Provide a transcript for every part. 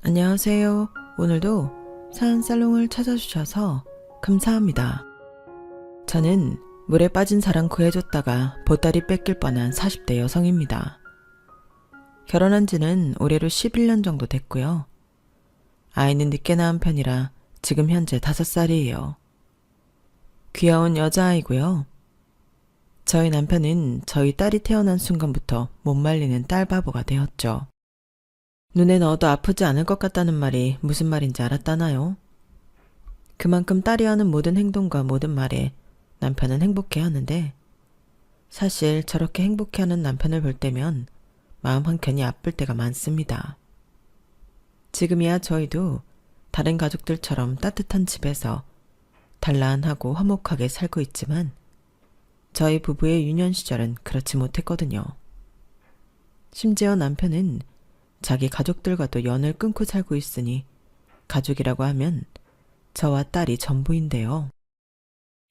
안녕하세요. 오늘도 사연살롱을 찾아주셔서 감사합니다. 저는 물에 빠진 사랑 구해줬다가 보따리 뺏길 뻔한 40대 여성입니다. 결혼한 지는 올해로 11년 정도 됐고요. 아이는 늦게 낳은 편이라 지금 현재 5살이에요. 귀여운 여자아이고요. 저희 남편은 저희 딸이 태어난 순간부터 못 말리는 딸바보가 되었죠. 눈에 넣어도 아프지 않을 것 같다는 말이 무슨 말인지 알았다나요? 그만큼 딸이 하는 모든 행동과 모든 말에 남편은 행복해하는데 사실 저렇게 행복해하는 남편을 볼 때면 마음 한켠이 아플 때가 많습니다. 지금이야 저희도 다른 가족들처럼 따뜻한 집에서 단란하고 화목하게 살고 있지만 저희 부부의 유년 시절은 그렇지 못했거든요. 심지어 남편은 자기 가족들과도 연을 끊고 살고 있으니 가족이라고 하면 저와 딸이 전부인데요.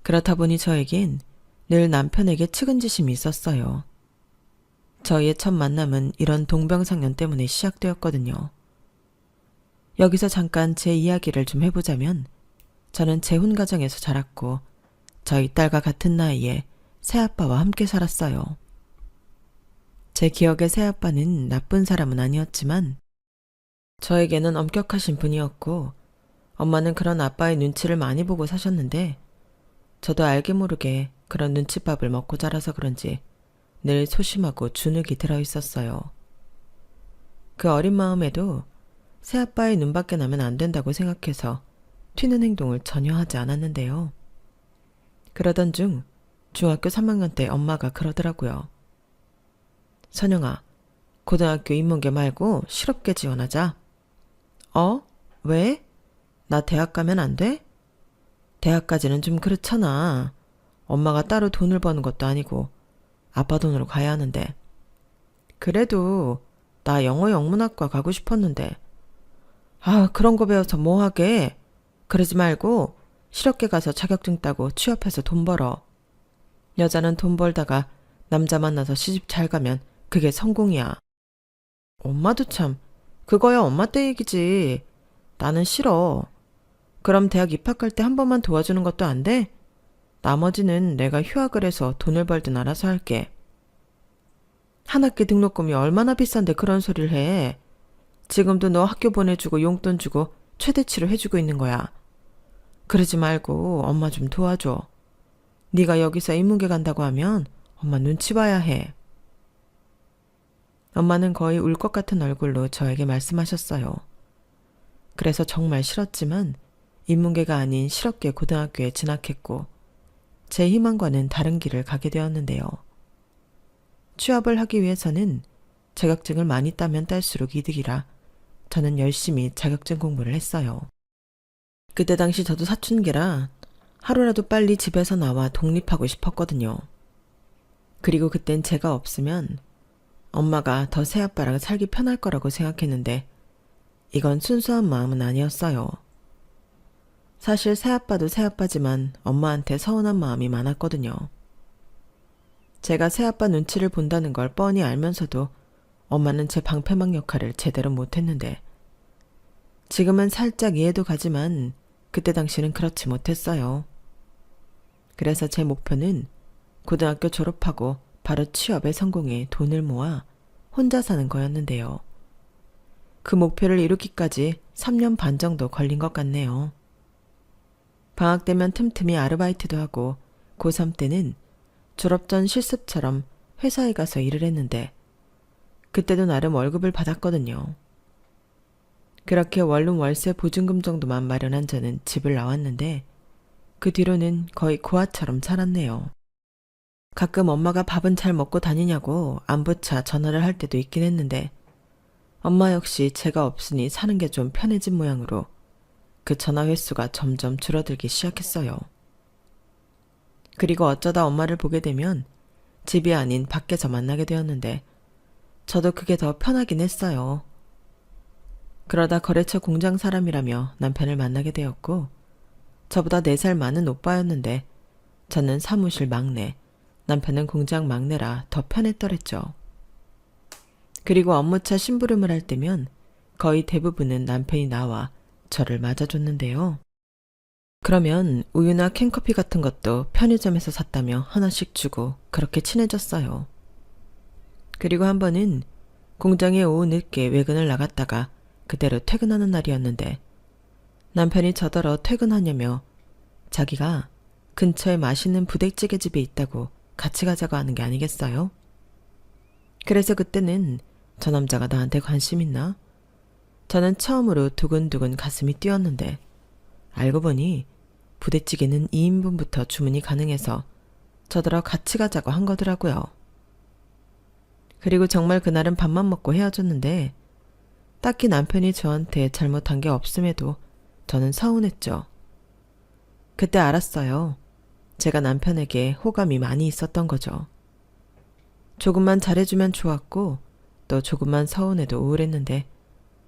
그렇다 보니 저에겐 늘 남편에게 측은지심이 있었어요. 저희의 첫 만남은 이런 동병상련 때문에 시작되었거든요. 여기서 잠깐 제 이야기를 좀 해보자면 저는 재혼 가정에서 자랐고 저희 딸과 같은 나이에 새아빠와 함께 살았어요. 제 기억에 새아빠는 나쁜 사람은 아니었지만 저에게는 엄격하신 분이었고 엄마는 그런 아빠의 눈치를 많이 보고 사셨는데 저도 알게 모르게 그런 눈칫밥을 먹고 자라서 그런지 늘 소심하고 주눅이 들어있었어요. 그 어린 마음에도 새아빠의 눈밖에 나면 안 된다고 생각해서 튀는 행동을 전혀 하지 않았는데요. 그러던 중 중학교 3학년 때 엄마가 그러더라고요. 선영아, 고등학교 인문계 말고 실업계 지원하자. 왜? 나 대학 가면 안 돼? 대학까지는 좀 그렇잖아. 엄마가 따로 돈을 버는 것도 아니고 아빠 돈으로 가야 하는데. 그래도 나 영어 영문학과 가고 싶었는데. 그런 거 배워서 뭐 하게? 그러지 말고 실업계 가서 자격증 따고 취업해서 돈 벌어. 여자는 돈 벌다가 남자 만나서 시집 잘 가면 그게 성공이야. 엄마도 참, 그거야 엄마 때 얘기지. 나는 싫어. 그럼 대학 입학할 때 한 번만 도와주는 것도 안 돼? 나머지는 내가 휴학을 해서 돈을 벌든 알아서 할게. 한 학기 등록금이 얼마나 비싼데 그런 소리를 해. 지금도 너 학교 보내주고 용돈 주고 최대치로 해주고 있는 거야. 그러지 말고 엄마 좀 도와줘. 네가 여기서 인문계 간다고 하면 엄마 눈치 봐야 해. 엄마는 거의 울 것 같은 얼굴로 저에게 말씀하셨어요. 그래서 정말 싫었지만 인문계가 아닌 실업계 고등학교에 진학했고 제 희망과는 다른 길을 가게 되었는데요. 취업을 하기 위해서는 자격증을 많이 따면 딸수록 이득이라 저는 열심히 자격증 공부를 했어요. 그때 당시 저도 사춘기라 하루라도 빨리 집에서 나와 독립하고 싶었거든요. 그리고 그땐 제가 없으면 엄마가 더 새아빠랑 살기 편할 거라고 생각했는데 이건 순수한 마음은 아니었어요. 사실 새아빠도 새아빠지만 엄마한테 서운한 마음이 많았거든요. 제가 새아빠 눈치를 본다는 걸 뻔히 알면서도 엄마는 제 방패막 역할을 제대로 못했는데 지금은 살짝 이해도 가지만 그때 당시는 그렇지 못했어요. 그래서 제 목표는 고등학교 졸업하고 바로 취업에 성공해 돈을 모아 혼자 사는 거였는데요. 그 목표를 이루기까지 3년 반 정도 걸린 것 같네요. 방학 되면 틈틈이 아르바이트도 하고 고3 때는 졸업 전 실습처럼 회사에 가서 일을 했는데 그때도 나름 월급을 받았거든요. 그렇게 원룸 월세 보증금 정도만 마련한 저는 집을 나왔는데 그 뒤로는 거의 고아처럼 살았네요. 가끔 엄마가 밥은 잘 먹고 다니냐고 안부차 전화를 할 때도 있긴 했는데 엄마 역시 제가 없으니 사는 게 좀 편해진 모양으로 그 전화 횟수가 점점 줄어들기 시작했어요. 그리고 어쩌다 엄마를 보게 되면 집이 아닌 밖에서 만나게 되었는데 저도 그게 더 편하긴 했어요. 그러다 거래처 공장 사람이라며 남편을 만나게 되었고 저보다 4살 많은 오빠였는데 저는 사무실 막내, 남편은 공장 막내라 더 편했더랬죠. 그리고 업무차 심부름을 할 때면 거의 대부분은 남편이 나와 저를 맞아줬는데요. 그러면 우유나 캔커피 같은 것도 편의점에서 샀다며 하나씩 주고 그렇게 친해졌어요. 그리고 한 번은 공장에 오후 늦게 외근을 나갔다가 그대로 퇴근하는 날이었는데 남편이 저더러 퇴근하냐며 자기가 근처에 맛있는 부대찌개 집이 있다고 같이 가자고 하는 게 아니겠어요? 그래서 그때는 저 남자가 나한테 관심 있나? 저는 처음으로 두근두근 가슴이 뛰었는데 알고 보니 부대찌개는 2인분부터 주문이 가능해서 저더러 같이 가자고 한 거더라고요. 그리고 정말 그날은 밥만 먹고 헤어졌는데 딱히 남편이 저한테 잘못한 게 없음에도 저는 서운했죠. 그때 알았어요. 제가 남편에게 호감이 많이 있었던 거죠. 조금만 잘해주면 좋았고 또 조금만 서운해도 우울했는데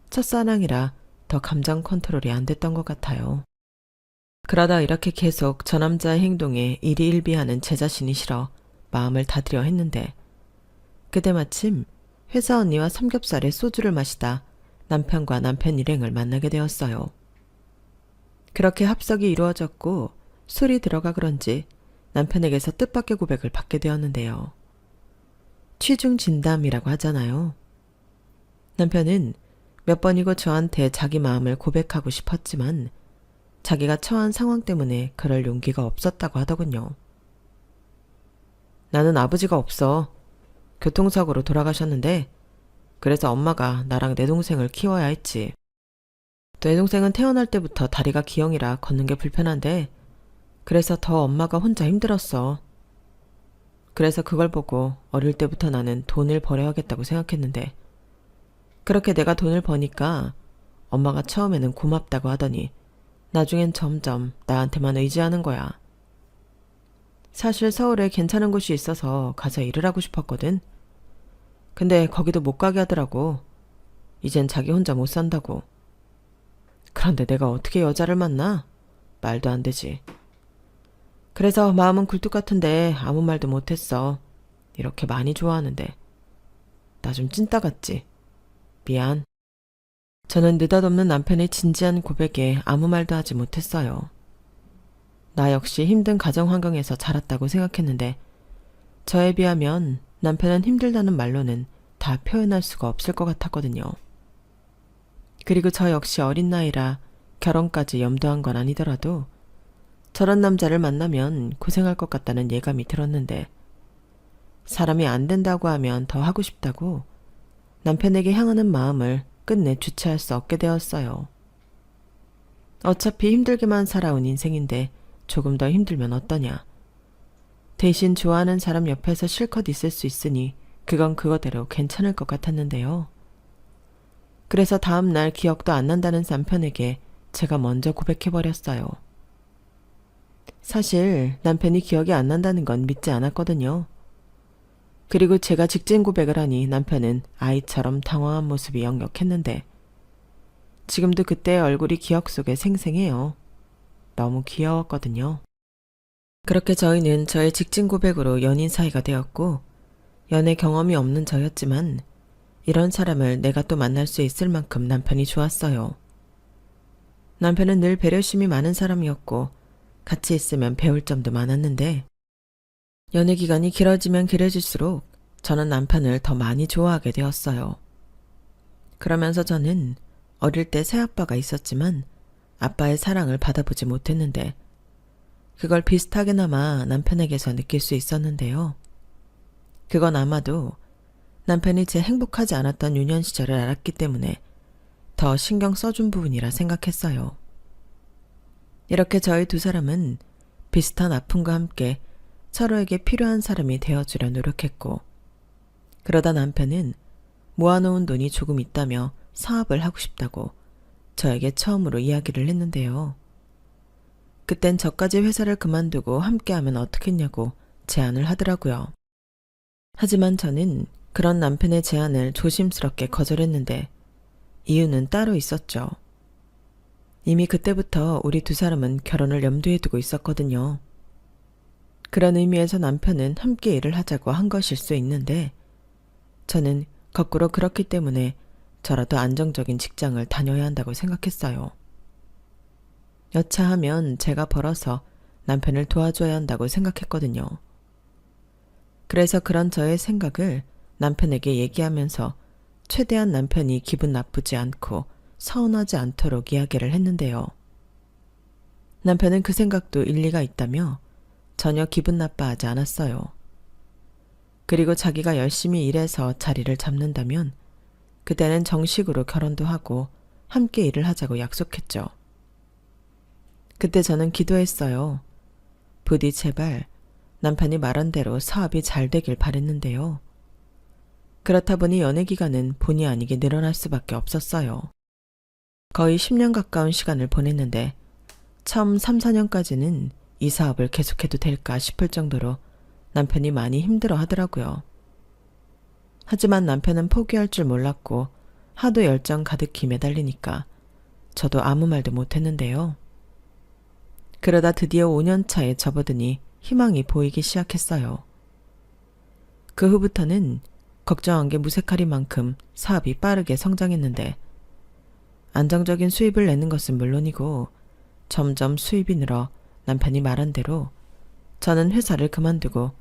첫사랑이라 더 감정 컨트롤이 안 됐던 것 같아요. 그러다 이렇게 계속 저 남자의 행동에 일희일비하는 제 자신이 싫어 마음을 다드려 했는데 그때 마침 회사 언니와 삼겹살에 소주를 마시다 남편과 남편 일행을 만나게 되었어요. 그렇게 합석이 이루어졌고 술이 들어가 그런지 남편에게서 뜻밖의 고백을 받게 되었는데요. 취중 진담이라고 하잖아요. 남편은 몇 번이고 저한테 자기 마음을 고백하고 싶었지만 자기가 처한 상황 때문에 그럴 용기가 없었다고 하더군요. 나는 아버지가 없어. 교통사고로 돌아가셨는데 그래서 엄마가 나랑 내 동생을 키워야 했지. 내 동생은 태어날 때부터 다리가 기형이라 걷는 게 불편한데 그래서 더 엄마가 혼자 힘들었어. 그래서 그걸 보고 어릴 때부터 나는 돈을 벌어야겠다고 생각했는데 그렇게 내가 돈을 버니까 엄마가 처음에는 고맙다고 하더니 나중엔 점점 나한테만 의지하는 거야. 사실 서울에 괜찮은 곳이 있어서 가서 일을 하고 싶었거든. 근데 거기도 못 가게 하더라고. 이젠 자기 혼자 못 산다고. 그런데 내가 어떻게 여자를 만나? 말도 안 되지. 그래서 마음은 굴뚝 같은데 아무 말도 못했어. 이렇게 많이 좋아하는데. 나 좀 찐따 같지? 미안. 저는 느닷없는 남편의 진지한 고백에 아무 말도 하지 못했어요. 나 역시 힘든 가정 환경에서 자랐다고 생각했는데 저에 비하면 남편은 힘들다는 말로는 다 표현할 수가 없을 것 같았거든요. 그리고 저 역시 어린 나이라 결혼까지 염두한 건 아니더라도 저런 남자를 만나면 고생할 것 같다는 예감이 들었는데 사람이 안 된다고 하면 더 하고 싶다고 남편에게 향하는 마음을 끝내 주체할 수 없게 되었어요. 어차피 힘들게만 살아온 인생인데 조금 더 힘들면 어떠냐. 대신 좋아하는 사람 옆에서 실컷 있을 수 있으니 그건 그거대로 괜찮을 것 같았는데요. 그래서 다음 날 기억도 안 난다는 남편에게 제가 먼저 고백해버렸어요. 사실 남편이 기억이 안 난다는 건 믿지 않았거든요. 그리고 제가 직진 고백을 하니 남편은 아이처럼 당황한 모습이 역력했는데 지금도 그때의 얼굴이 기억 속에 생생해요. 너무 귀여웠거든요. 그렇게 저희는 저의 직진 고백으로 연인 사이가 되었고 연애 경험이 없는 저였지만 이런 사람을 내가 또 만날 수 있을 만큼 남편이 좋았어요. 남편은 늘 배려심이 많은 사람이었고 같이 있으면 배울 점도 많았는데 연애 기간이 길어지면 길어질수록 저는 남편을 더 많이 좋아하게 되었어요. 그러면서 저는 어릴 때 새아빠가 있었지만 아빠의 사랑을 받아보지 못했는데 그걸 비슷하게나마 남편에게서 느낄 수 있었는데요. 그건 아마도 남편이 제 행복하지 않았던 유년 시절을 알았기 때문에 더 신경 써준 부분이라 생각했어요. 이렇게 저희 두 사람은 비슷한 아픔과 함께 서로에게 필요한 사람이 되어주려 노력했고 그러다 남편은 모아놓은 돈이 조금 있다며 사업을 하고 싶다고 저에게 처음으로 이야기를 했는데요. 그땐 저까지 회사를 그만두고 함께하면 어떻겠냐고 제안을 하더라고요. 하지만 저는 그런 남편의 제안을 조심스럽게 거절했는데 이유는 따로 있었죠. 이미 그때부터 우리 두 사람은 결혼을 염두에 두고 있었거든요. 그런 의미에서 남편은 함께 일을 하자고 한 것일 수 있는데 저는 거꾸로 그렇기 때문에 저라도 안정적인 직장을 다녀야 한다고 생각했어요. 여차하면 제가 벌어서 남편을 도와줘야 한다고 생각했거든요. 그래서 그런 저의 생각을 남편에게 얘기하면서 최대한 남편이 기분 나쁘지 않고 서운하지 않도록 이야기를 했는데요. 남편은 그 생각도 일리가 있다며 전혀 기분 나빠하지 않았어요. 그리고 자기가 열심히 일해서 자리를 잡는다면 그때는 정식으로 결혼도 하고 함께 일을 하자고 약속했죠. 그때 저는 기도했어요. 부디 제발 남편이 말한 대로 사업이 잘 되길 바랬는데요. 그렇다 보니 연애 기간은 본의 아니게 늘어날 수밖에 없었어요. 거의 10년 가까운 시간을 보냈는데 처음 3, 4년까지는 이 사업을 계속해도 될까 싶을 정도로 남편이 많이 힘들어 하더라고요. 하지만 남편은 포기할 줄 몰랐고 하도 열정 가득히 매달리니까 저도 아무 말도 못했는데요. 그러다 드디어 5년 차에 접어드니 희망이 보이기 시작했어요. 그 후부터는 걱정한 게 무색하리만큼 사업이 빠르게 성장했는데 안정적인 수입을 내는 것은 물론이고 점점 수입이 늘어 남편이 말한 대로 저는 회사를 그만두고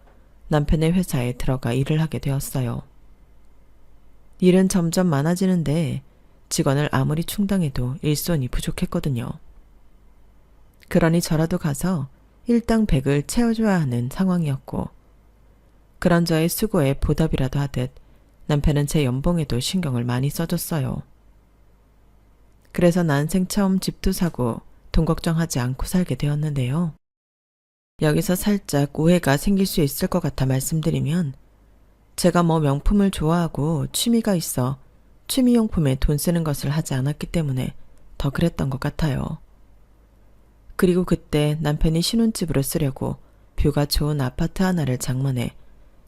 남편의 회사에 들어가 일을 하게 되었어요. 일은 점점 많아지는데 직원을 아무리 충당해도 일손이 부족했거든요. 그러니 저라도 가서 일당백을 채워줘야 하는 상황이었고 그런 저의 수고에 보답이라도 하듯 남편은 제 연봉에도 신경을 많이 써줬어요. 그래서 난생 처음 집도 사고 돈 걱정하지 않고 살게 되었는데요. 여기서 살짝 오해가 생길 수 있을 것 같아 말씀드리면 제가 뭐 명품을 좋아하고 취미가 있어 취미용품에 돈 쓰는 것을 하지 않았기 때문에 더 그랬던 것 같아요. 그리고 그때 남편이 신혼집으로 쓰려고 뷰가 좋은 아파트 하나를 장만해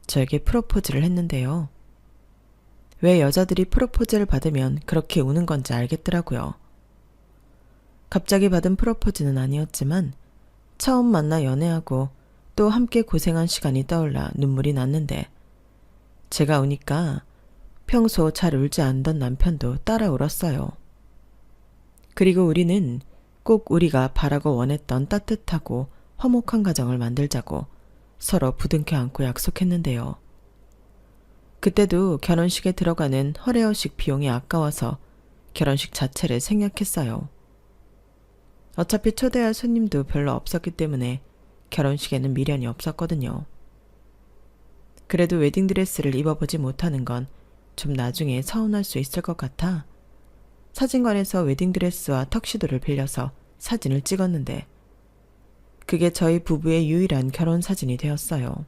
저에게 프로포즈를 했는데요. 왜 여자들이 프로포즈를 받으면 그렇게 우는 건지 알겠더라고요. 갑자기 받은 프로포즈는 아니었지만 처음 만나 연애하고 또 함께 고생한 시간이 떠올라 눈물이 났는데 제가 우니까 평소 잘 울지 않던 남편도 따라 울었어요. 그리고 우리는 꼭 우리가 바라고 원했던 따뜻하고 화목한 가정을 만들자고 서로 부둥켜 안고 약속했는데요. 그때도 결혼식에 들어가는 허례허식 비용이 아까워서 결혼식 자체를 생략했어요. 어차피 초대할 손님도 별로 없었기 때문에 결혼식에는 미련이 없었거든요. 그래도 웨딩드레스를 입어보지 못하는 건 좀 나중에 서운할 수 있을 것 같아 사진관에서 웨딩드레스와 턱시도를 빌려서 사진을 찍었는데 그게 저희 부부의 유일한 결혼 사진이 되었어요.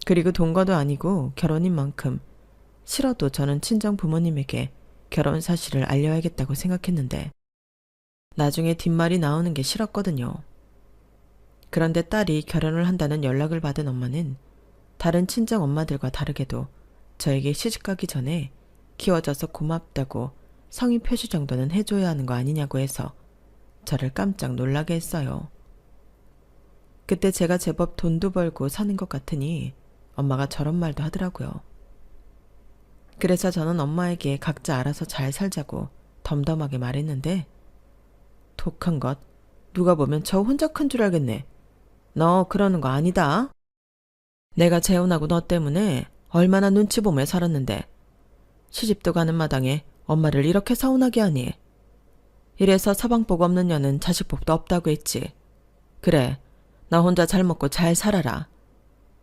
그리고 동거도 아니고 결혼인 만큼 싫어도 저는 친정 부모님에게 결혼 사실을 알려야겠다고 생각했는데 나중에 뒷말이 나오는 게 싫었거든요. 그런데 딸이 결혼을 한다는 연락을 받은 엄마는 다른 친정 엄마들과 다르게도 저에게 시집가기 전에 키워줘서 고맙다고 성의 표시 정도는 해줘야 하는 거 아니냐고 해서 저를 깜짝 놀라게 했어요. 그때 제가 제법 돈도 벌고 사는 것 같으니 엄마가 저런 말도 하더라고요. 그래서 저는 엄마에게 각자 알아서 잘 살자고 덤덤하게 말했는데 독한 것, 누가 보면 저 혼자 큰 줄 알겠네. 너 그러는 거 아니다. 내가 재혼하고 너 때문에 얼마나 눈치 보며 살았는데 시집도 가는 마당에 엄마를 이렇게 서운하게 하니. 이래서 사방복 없는 년은 자식복도 없다고 했지. 그래, 나 혼자 잘 먹고 잘 살아라.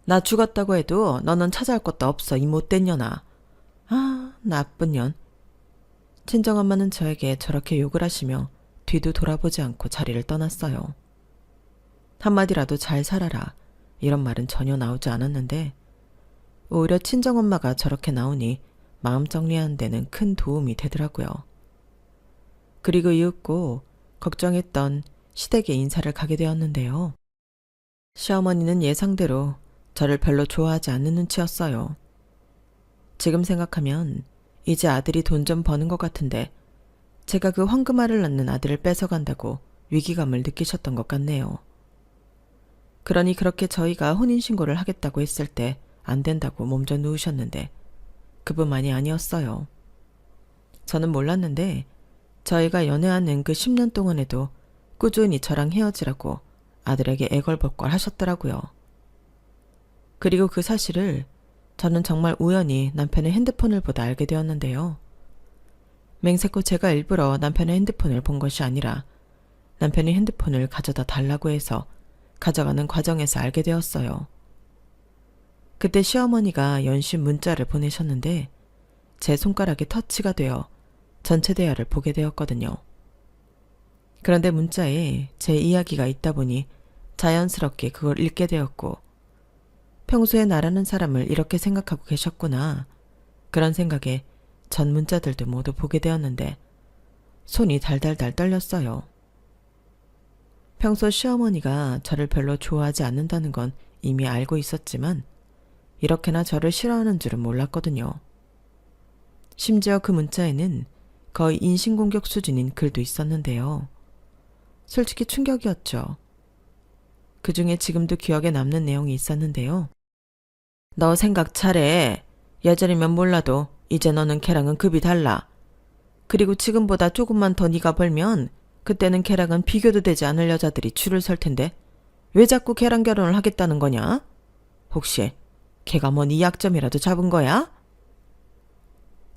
나 죽었다고 해도 너는 찾아올 것도 없어, 이 못된 년아. 아, 나쁜 년. 친정엄마는 저에게 저렇게 욕을 하시며 뒤도 돌아보지 않고 자리를 떠났어요. 한마디라도 잘 살아라, 이런 말은 전혀 나오지 않았는데 오히려 친정엄마가 저렇게 나오니 마음 정리하는 데는 큰 도움이 되더라고요. 그리고 이윽고 걱정했던 시댁에 인사를 가게 되었는데요. 시어머니는 예상대로 저를 별로 좋아하지 않는 눈치였어요. 지금 생각하면 이제 아들이 돈 좀 버는 것 같은데 제가 그 황금알을 낳는 아들을 뺏어간다고 위기감을 느끼셨던 것 같네요. 그러니 그렇게 저희가 혼인신고를 하겠다고 했을 때 안 된다고 몸져 누우셨는데 그뿐만이 아니었어요. 저는 몰랐는데 저희가 연애하는 그 10년 동안에도 꾸준히 저랑 헤어지라고 아들에게 애걸복걸 하셨더라고요. 그리고 그 사실을 저는 정말 우연히 남편의 핸드폰을 보다 알게 되었는데요. 맹세코 제가 일부러 남편의 핸드폰을 본 것이 아니라 남편이 핸드폰을 가져다 달라고 해서 가져가는 과정에서 알게 되었어요. 그때 시어머니가 연신 문자를 보내셨는데 제 손가락에 터치가 되어 전체 대화를 보게 되었거든요. 그런데 문자에 제 이야기가 있다 보니 자연스럽게 그걸 읽게 되었고 평소에 나라는 사람을 이렇게 생각하고 계셨구나. 그런 생각에 전 문자들도 모두 보게 되었는데 손이 달달달 떨렸어요. 평소 시어머니가 저를 별로 좋아하지 않는다는 건 이미 알고 있었지만 이렇게나 저를 싫어하는 줄은 몰랐거든요. 심지어 그 문자에는 거의 인신공격 수준인 글도 있었는데요. 솔직히 충격이었죠. 그 중에 지금도 기억에 남는 내용이 있었는데요. 너 생각 잘해. 예전이면 몰라도 이제 너는 걔랑은 급이 달라. 그리고 지금보다 조금만 더 네가 벌면 그때는 걔랑은 비교도 되지 않을 여자들이 줄을 설 텐데 왜 자꾸 걔랑 결혼을 하겠다는 거냐? 혹시 걔가 뭐 네 약점이라도 잡은 거야?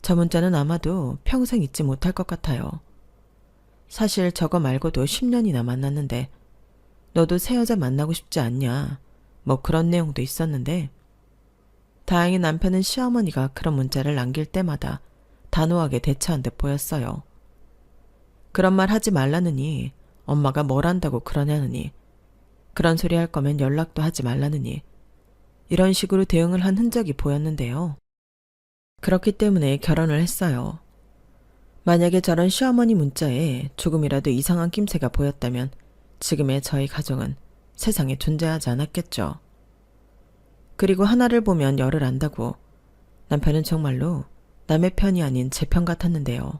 저 문자는 아마도 평생 잊지 못할 것 같아요. 사실 저거 말고도 10년이나 만났는데 너도 새 여자 만나고 싶지 않냐 뭐 그런 내용도 있었는데 다행히 남편은 시어머니가 그런 문자를 남길 때마다 단호하게 대처한 듯 보였어요. 그런 말 하지 말라느니 엄마가 뭘 한다고 그러냐느니 그런 소리 할 거면 연락도 하지 말라느니 이런 식으로 대응을 한 흔적이 보였는데요. 그렇기 때문에 결혼을 했어요. 만약에 저런 시어머니 문자에 조금이라도 이상한 낌새가 보였다면 지금의 저희 가정은 세상에 존재하지 않았겠죠. 그리고 하나를 보면 열을 안다고 남편은 정말로 남의 편이 아닌 제 편 같았는데요.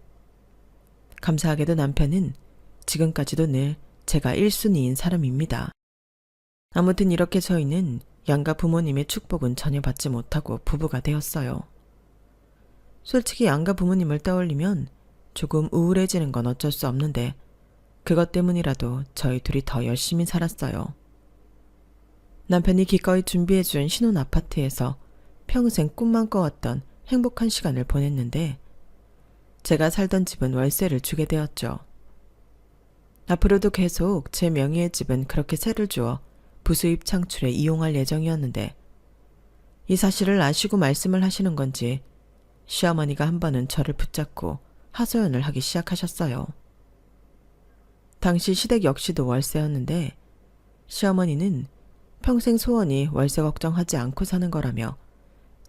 감사하게도 남편은 지금까지도 늘 제가 1순위인 사람입니다. 아무튼 이렇게 저희는 양가 부모님의 축복은 전혀 받지 못하고 부부가 되었어요. 솔직히 양가 부모님을 떠올리면 조금 우울해지는 건 어쩔 수 없는데 그것 때문이라도 저희 둘이 더 열심히 살았어요. 남편이 기꺼이 준비해준 신혼 아파트에서 평생 꿈만 꿔왔던 행복한 시간을 보냈는데 제가 살던 집은 월세를 주게 되었죠. 앞으로도 계속 제 명의의 집은 그렇게 세를 주어 부수입 창출에 이용할 예정이었는데 이 사실을 아시고 말씀을 하시는 건지 시어머니가 한 번은 저를 붙잡고 하소연을 하기 시작하셨어요. 당시 시댁 역시도 월세였는데 시어머니는 평생 소원이 월세 걱정하지 않고 사는 거라며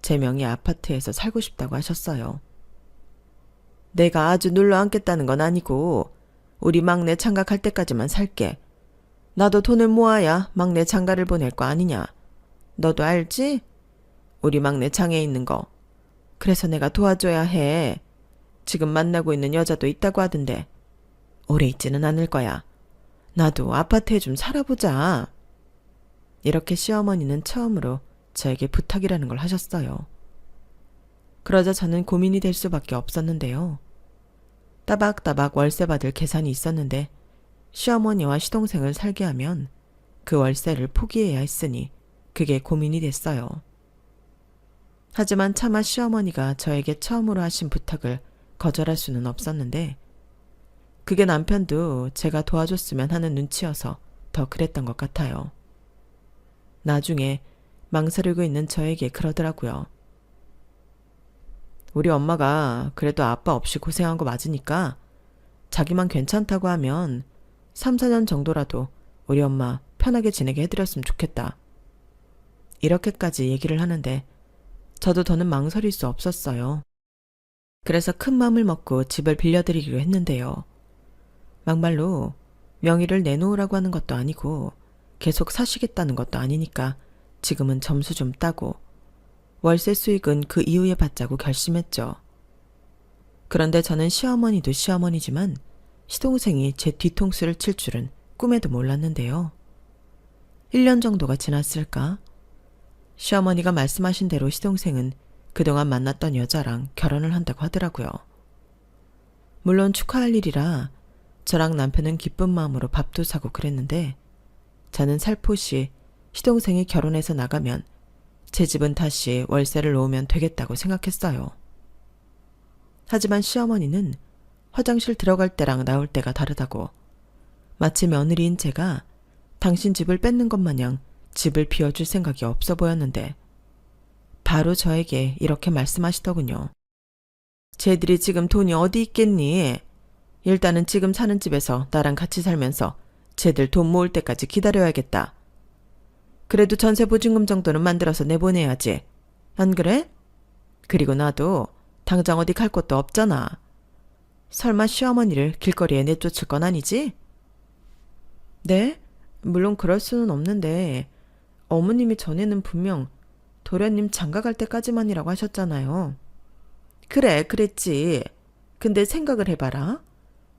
제 명의 아파트에서 살고 싶다고 하셨어요. 내가 아주 눌러 앉겠다는 건 아니고 우리 막내 장가갈 때까지만 살게. 나도 돈을 모아야 막내 장가를 보낼 거 아니냐. 너도 알지? 우리 막내 장애 있는 거. 그래서 내가 도와줘야 해. 지금 만나고 있는 여자도 있다고 하던데 오래 있지는 않을 거야. 나도 아파트에 좀 살아보자. 이렇게 시어머니는 처음으로 저에게 부탁이라는 걸 하셨어요. 그러자 저는 고민이 될 수밖에 없었는데요. 따박따박 월세 받을 계산이 있었는데 시어머니와 시동생을 살게 하면 그 월세를 포기해야 했으니 그게 고민이 됐어요. 하지만 차마 시어머니가 저에게 처음으로 하신 부탁을 거절할 수는 없었는데 그게 남편도 제가 도와줬으면 하는 눈치여서 더 그랬던 것 같아요. 나중에 망설이고 있는 저에게 그러더라고요. 우리 엄마가 그래도 아빠 없이 고생한 거 맞으니까 자기만 괜찮다고 하면 3, 4년 정도라도 우리 엄마 편하게 지내게 해드렸으면 좋겠다. 이렇게까지 얘기를 하는데 저도 더는 망설일 수 없었어요. 그래서 큰 맘을 먹고 집을 빌려드리기로 했는데요. 막말로 명의를 내놓으라고 하는 것도 아니고 계속 사시겠다는 것도 아니니까 지금은 점수 좀 따고 월세 수익은 그 이후에 받자고 결심했죠. 그런데 저는 시어머니도 시어머니지만 시동생이 제 뒤통수를 칠 줄은 꿈에도 몰랐는데요. 1년 정도가 지났을까? 시어머니가 말씀하신 대로 시동생은 그동안 만났던 여자랑 결혼을 한다고 하더라고요. 물론 축하할 일이라 저랑 남편은 기쁜 마음으로 밥도 사고 그랬는데 저는 살포시 시동생이 결혼해서 나가면 제 집은 다시 월세를 놓으면 되겠다고 생각했어요. 하지만 시어머니는 화장실 들어갈 때랑 나올 때가 다르다고, 마치 며느리인 제가 당신 집을 뺏는 것 마냥 집을 비워줄 생각이 없어 보였는데 바로 저에게 이렇게 말씀하시더군요. 쟤들이 지금 돈이 어디 있겠니? 일단은 지금 사는 집에서 나랑 같이 살면서 쟤들 돈 모을 때까지 기다려야겠다. 그래도 전세 보증금 정도는 만들어서 내보내야지. 안 그래? 그리고 나도 당장 어디 갈 곳도 없잖아. 설마 시어머니를 길거리에 내쫓을 건 아니지? 네? 물론 그럴 수는 없는데 어머님이 전에는 분명 도련님 장가갈 때까지만이라고 하셨잖아요. 그래, 그랬지. 근데 생각을 해봐라.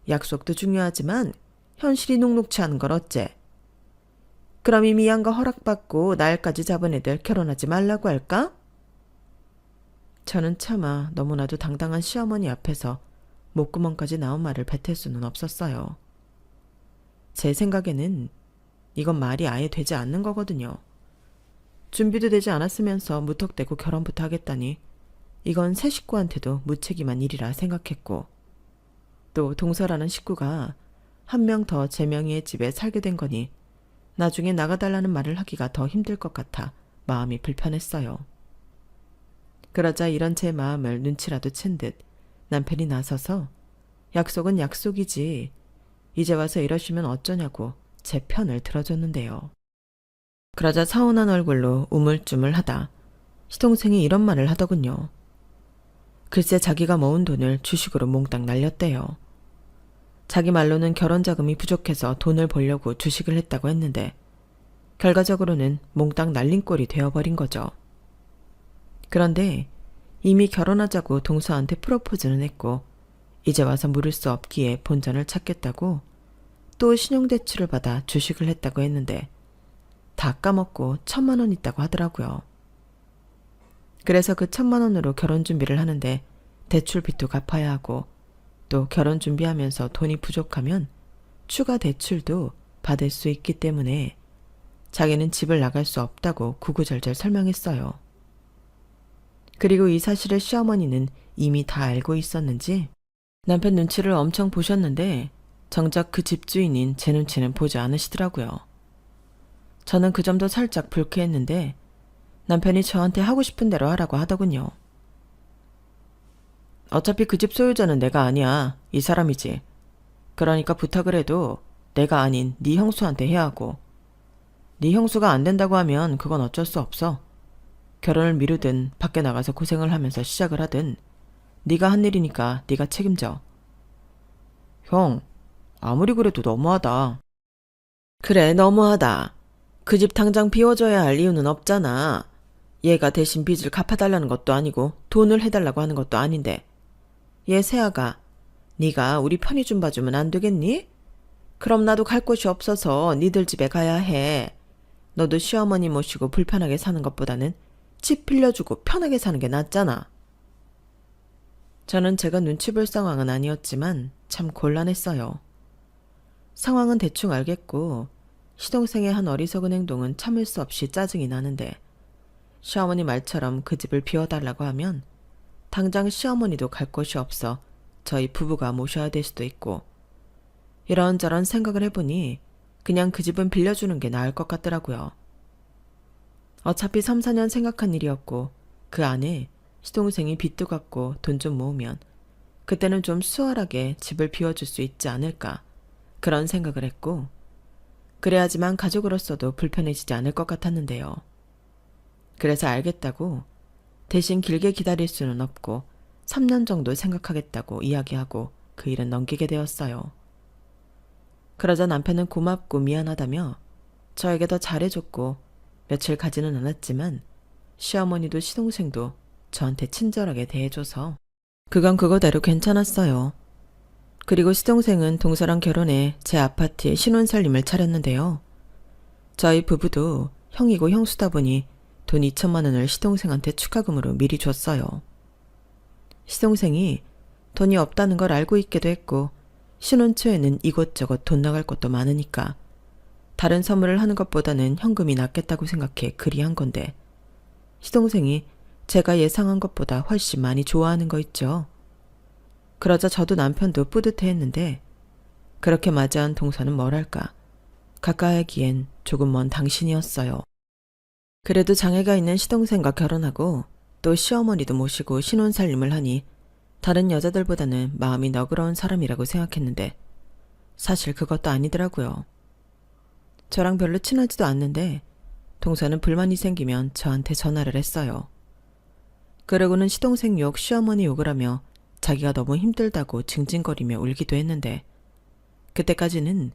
약속도 중요하지만 현실이 녹록치 않은 걸 어째? 그럼 이미 양가 허락받고 날까지 잡은 애들 결혼하지 말라고 할까? 저는 차마 너무나도 당당한 시어머니 앞에서 목구멍까지 나온 말을 뱉을 수는 없었어요. 제 생각에는 이건 말이 아예 되지 않는 거거든요. 준비도 되지 않았으면서 무턱대고 결혼부터 하겠다니 이건 새 식구한테도 무책임한 일이라 생각했고, 또 동서라는 식구가 한 명 더 제 명의의 집에 살게 된 거니 나중에 나가달라는 말을 하기가 더 힘들 것 같아 마음이 불편했어요. 그러자 이런 제 마음을 눈치라도 챈 듯 남편이 나서서 약속은 약속이지 이제 와서 이러시면 어쩌냐고 제 편을 들어줬는데요. 그러자 서운한 얼굴로 우물쭈물하다 시동생이 이런 말을 하더군요. 글쎄 자기가 모은 돈을 주식으로 몽땅 날렸대요. 자기 말로는 결혼 자금이 부족해서 돈을 벌려고 주식을 했다고 했는데 결과적으로는 몽땅 날린 꼴이 되어버린 거죠. 그런데 이미 결혼하자고 동서한테 프로포즈는 했고 이제 와서 물을 수 없기에 본전을 찾겠다고 또 신용대출을 받아 주식을 했다고 했는데 다 까먹고 1,000만 원 있다고 하더라고요. 그래서 그 1,000만 원으로 결혼 준비를 하는데 대출빚도 갚아야 하고 또 결혼 준비하면서 돈이 부족하면 추가 대출도 받을 수 있기 때문에 자기는 집을 나갈 수 없다고 구구절절 설명했어요. 그리고 이 사실을 시어머니는 이미 다 알고 있었는지 남편 눈치를 엄청 보셨는데 정작 그 집주인인 제 눈치는 보지 않으시더라고요. 저는 그 점도 살짝 불쾌했는데 남편이 저한테 하고 싶은 대로 하라고 하더군요. 어차피 그 집 소유자는 내가 아니야. 이 사람이지. 그러니까 부탁을 해도 내가 아닌 네 형수한테 해야 하고, 네 형수가 안 된다고 하면 그건 어쩔 수 없어. 결혼을 미루든 밖에 나가서 고생을 하면서 시작을 하든 네가 한 일이니까 네가 책임져. 형, 아무리 그래도 너무하다. 그래, 너무하다. 그 집 당장 비워줘야 할 이유는 없잖아. 얘가 대신 빚을 갚아달라는 것도 아니고 돈을 해달라고 하는 것도 아닌데. 얘 새아가, 네가 우리 편의 좀 봐주면 안 되겠니? 그럼 나도 갈 곳이 없어서 니들 집에 가야 해. 너도 시어머니 모시고 불편하게 사는 것보다는 집 빌려주고 편하게 사는 게 낫잖아. 저는 제가 눈치 볼 상황은 아니었지만 참 곤란했어요. 상황은 대충 알겠고 시동생의 한 어리석은 행동은 참을 수 없이 짜증이 나는데 시어머니 말처럼 그 집을 비워달라고 하면 당장 시어머니도 갈 곳이 없어 저희 부부가 모셔야 될 수도 있고, 이런저런 생각을 해보니 그냥 그 집은 빌려주는 게 나을 것 같더라고요. 어차피 3, 4년 생각한 일이었고 그 안에 시동생이 빚도 갚고 돈 좀 모으면 그때는 좀 수월하게 집을 비워줄 수 있지 않을까, 그런 생각을 했고, 그래야지만 가족으로서도 불편해지지 않을 것 같았는데요. 그래서 알겠다고 대신 길게 기다릴 수는 없고 3년 정도 생각하겠다고 이야기하고 그 일은 넘기게 되었어요. 그러자 남편은 고맙고 미안하다며 저에게 더 잘해줬고 며칠 가지는 않았지만 시어머니도 시동생도 저한테 친절하게 대해줘서 그건 그거대로 괜찮았어요. 그리고 시동생은 동서랑 결혼해 제 아파트에 신혼살림을 차렸는데요. 저희 부부도 형이고 형수다 보니 돈 2,000만 원을 시동생한테 축하금으로 미리 줬어요. 시동생이 돈이 없다는 걸 알고 있기도 했고 신혼 초에는 이곳저곳 돈 나갈 것도 많으니까 다른 선물을 하는 것보다는 현금이 낫겠다고 생각해 그리 한 건데 시동생이 제가 예상한 것보다 훨씬 많이 좋아하는 거 있죠. 그러자 저도 남편도 뿌듯해했는데 그렇게 맞이한 동서는 뭐랄까 가까이 하기엔 조금 먼 당신이었어요. 그래도 장애가 있는 시동생과 결혼하고 또 시어머니도 모시고 신혼살림을 하니 다른 여자들보다는 마음이 너그러운 사람이라고 생각했는데 사실 그것도 아니더라고요. 저랑 별로 친하지도 않는데 동서는 불만이 생기면 저한테 전화를 했어요. 그러고는 시동생 욕, 시어머니 욕을 하며 자기가 너무 힘들다고 징징거리며 울기도 했는데 그때까지는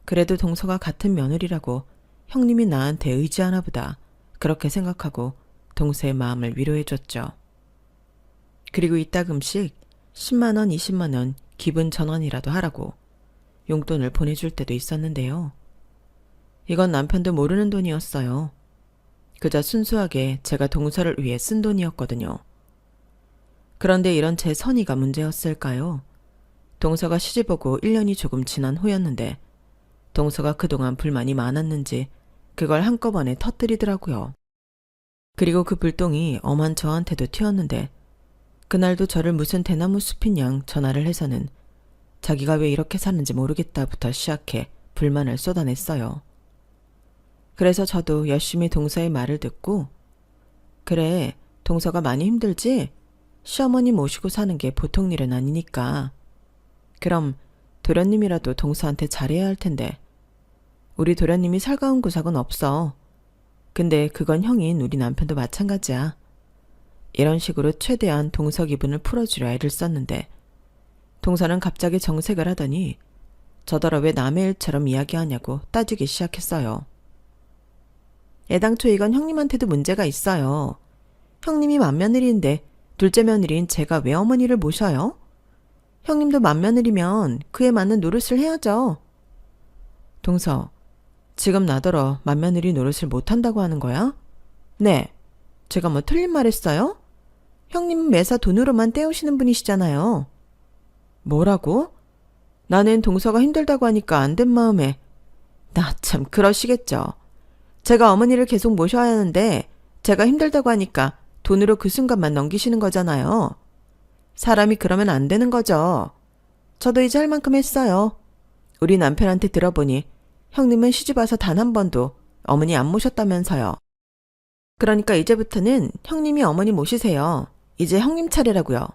그래도 동서가 같은 며느리라고 형님이 나한테 의지하나 보다 그렇게 생각하고 동서의 마음을 위로해줬죠. 그리고 이따금씩 10만 원, 20만 원 기분 전환이라도 하라고 용돈을 보내줄 때도 있었는데요. 이건 남편도 모르는 돈이었어요. 그저 순수하게 제가 동서를 위해 쓴 돈이었거든요. 그런데 이런 제 선의가 문제였을까요? 동서가 시집오고 1년이 조금 지난 후였는데 동서가 그동안 불만이 많았는지 그걸 한꺼번에 터뜨리더라고요. 그리고 그 불똥이 엄한 저한테도 튀었는데 그날도 저를 무슨 대나무 숲인 양 전화를 해서는 자기가 왜 이렇게 사는지 모르겠다부터 시작해 불만을 쏟아냈어요. 그래서 저도 열심히 동서의 말을 듣고 그래, 동서가 많이 힘들지? 시어머니 모시고 사는 게 보통 일은 아니니까. 그럼 도련님이라도 동서한테 잘해야 할 텐데. 우리 도련님이 살가운 구석은 없어. 근데 그건 형인 우리 남편도 마찬가지야. 이런 식으로 최대한 동서 기분을 풀어주려 애를 썼는데 동서는 갑자기 정색을 하더니 저더러 왜 남의 일처럼 이야기하냐고 따지기 시작했어요. 애당초 이건 형님한테도 문제가 있어요. 형님이 맏며느리인데 둘째 며느리인 제가 왜 어머니를 모셔요? 형님도 맏며느리면 그에 맞는 노릇을 해야죠. 동서, 지금 나더러 맏며느리 노릇을 못한다고 하는 거야? 네, 제가 뭐 틀린 말 했어요? 형님은 매사 돈으로만 때우시는 분이시잖아요. 뭐라고? 나는 동서가 힘들다고 하니까 안 된 마음에. 나 참 그러시겠죠. 제가 어머니를 계속 모셔야 하는데 제가 힘들다고 하니까 돈으로 그 순간만 넘기시는 거잖아요. 사람이 그러면 안 되는 거죠. 저도 이제 할 만큼 했어요. 우리 남편한테 들어보니 형님은 시집와서 단 한 번도 어머니 안 모셨다면서요. 그러니까 이제부터는 형님이 어머니 모시세요. 이제 형님 차례라고요.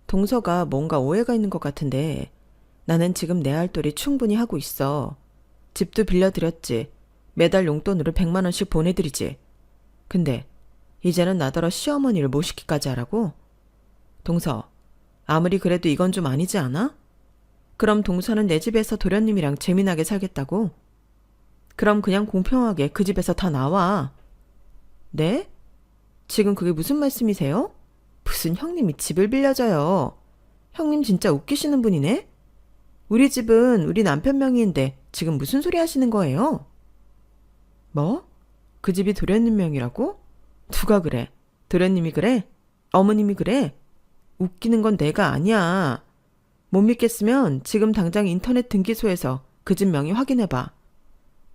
동서가 뭔가 오해가 있는 것 같은데 나는 지금 내 할 도리 충분히 하고 있어. 집도 빌려드렸지. 매달 용돈으로 100만 원씩 보내드리지. 근데 이제는 나더러 시어머니를 모시기까지 하라고? 동서, 아무리 그래도 이건 좀 아니지 않아? 그럼 동서는 내 집에서 도련님이랑 재미나게 살겠다고? 그럼 그냥 공평하게 그 집에서 다 나와. 네? 지금 그게 무슨 말씀이세요? 무슨 형님이 집을 빌려줘요. 형님 진짜 웃기시는 분이네? 우리 집은 우리 남편 명의인데 지금 무슨 소리 하시는 거예요? 뭐? 그 집이 도련님 명이라고? 누가 그래? 도련님이 그래? 어머님이 그래? 웃기는 건 내가 아니야. 못 믿겠으면 지금 당장 인터넷 등기소에서 그 집 명의 확인해봐.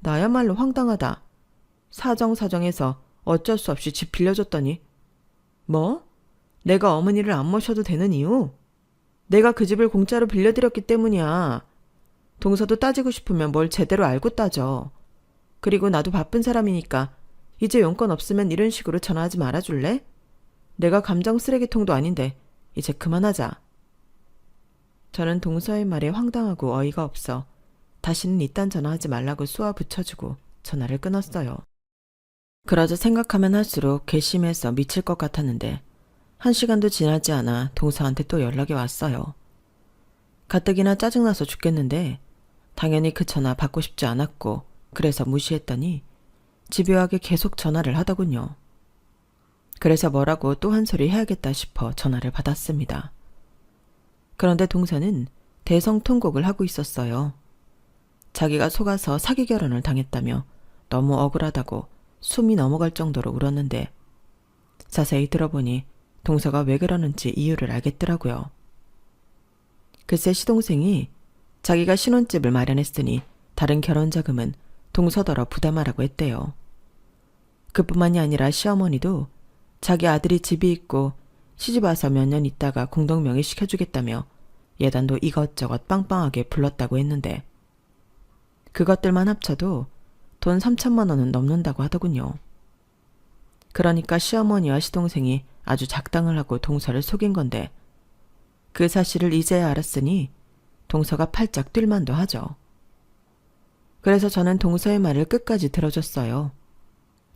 나야말로 황당하다. 사정사정해서 어쩔 수 없이 집 빌려줬더니 뭐? 내가 어머니를 안 모셔도 되는 이유? 내가 그 집을 공짜로 빌려드렸기 때문이야. 동서도 따지고 싶으면 뭘 제대로 알고 따져. 그리고 나도 바쁜 사람이니까 이제 용건 없으면 이런 식으로 전화하지 말아줄래? 내가 감정 쓰레기통도 아닌데 이제 그만하자. 저는 동서의 말에 황당하고 어이가 없어 다시는 이딴 전화하지 말라고 쏘아 붙여주고 전화를 끊었어요. 그러자 생각하면 할수록 괘씸해서 미칠 것 같았는데 1시간도 지나지 않아 동서한테 또 연락이 왔어요. 가뜩이나 짜증나서 죽겠는데 당연히 그 전화 받고 싶지 않았고 그래서 무시했더니 집요하게 계속 전화를 하더군요. 그래서 뭐라고 또 한 소리 해야겠다 싶어 전화를 받았습니다. 그런데 동서는 대성통곡을 하고 있었어요. 자기가 속아서 사기 결혼을 당했다며 너무 억울하다고 숨이 넘어갈 정도로 울었는데 자세히 들어보니 동서가 왜 그러는지 이유를 알겠더라고요. 글쎄 시동생이 자기가 신혼집을 마련했으니 다른 결혼 자금은 동서더러 부담하라고 했대요. 그뿐만이 아니라 시어머니도 자기 아들이 집이 있고 시집 와서 몇 년 있다가 공동명의 시켜주겠다며 예단도 이것저것 빵빵하게 불렀다고 했는데 그것들만 합쳐도 돈 3천만 원은 넘는다고 하더군요. 그러니까 시어머니와 시동생이 아주 작당을 하고 동서를 속인 건데 그 사실을 이제야 알았으니 동서가 팔짝 뛸만도 하죠. 그래서 저는 동서의 말을 끝까지 들어줬어요.